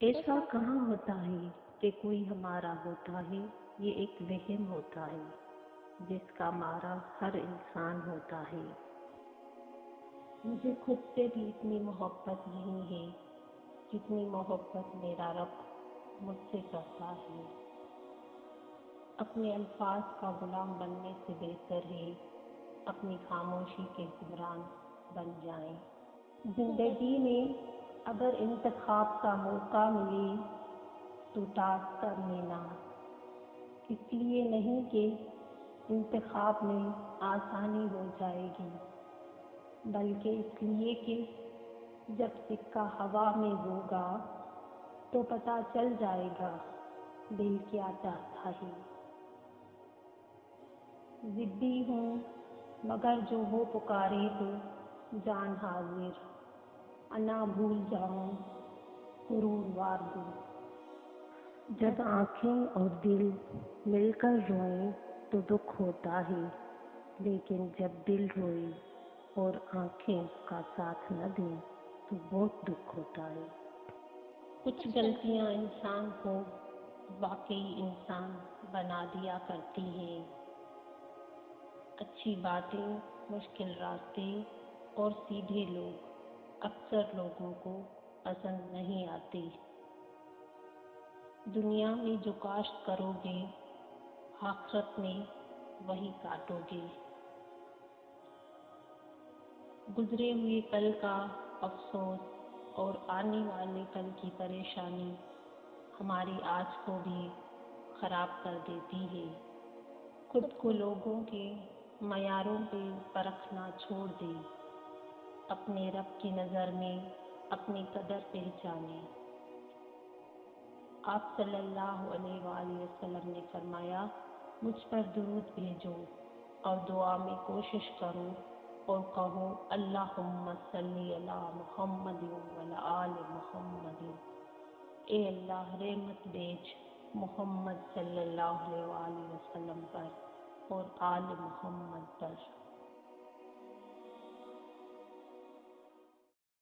ایسا کہاں ہوتا ہے کہ کوئی ہمارا ہوتا ہے، یہ ایک وہم ہوتا ہے جس کا مارا ہر انسان ہوتا ہے۔ مجھے خود سے بھی اتنی محبت نہیں ہے جتنی محبت میرا رب مجھ سے کرتا ہے۔ اپنے الفاظ کا غلام بننے سے بہتر ہے اپنی خاموشی کے حکمران بن جائیں۔ زندگی میں اگر انتخاب کا موقع ملے تو ٹاس کر لینا، اس لیے نہیں کہ انتخاب میں آسانی ہو جائے گی، بلکہ اس لیے کہ جب سکہ ہوا میں ہوگا تو پتہ چل جائے گا دل کیا چاہتا ہے۔ ضدی ہوں مگر جو ہو پکارے تو جان حاضر، انا بھول جاؤں غرور وار دوں۔ جب آنکھیں اور دل مل کر روئیں تو دکھ ہوتا ہے، لیکن جب دل روئے اور آنکھیں اس کا ساتھ نہ دیں تو بہت دکھ ہوتا ہے۔ کچھ غلطیاں انسان کو واقعی انسان بنا دیا کرتی ہیں۔ اچھی باتیں، مشکل راستے اور سیدھے لوگ اکثر لوگوں کو پسند نہیں آتے۔ دنیا میں جو کاشت کرو گے آخرت میں وہی کاٹو گے۔ گزرے ہوئے کل کا افسوس اور آنے والے کل کی پریشانی ہماری آج کو بھی خراب کر دیتی ہے۔ خود کو لوگوں کے معیاروں پہ پرکھنا چھوڑ دے، اپنے رب کی نظر میں اپنی قدر پہچانے۔ آپ صلی اللہ علیہ وآلہ وسلم نے فرمایا، مجھ پر درود بھیجو اور دعا میں کوشش کرو اور کہو اللہم صلی علی محمد وعلی آل محمد۔ اے اللہ رحمت بھیج محمد صلی اللہ علیہ وآلہ وسلم پر اور آل محمد پر۔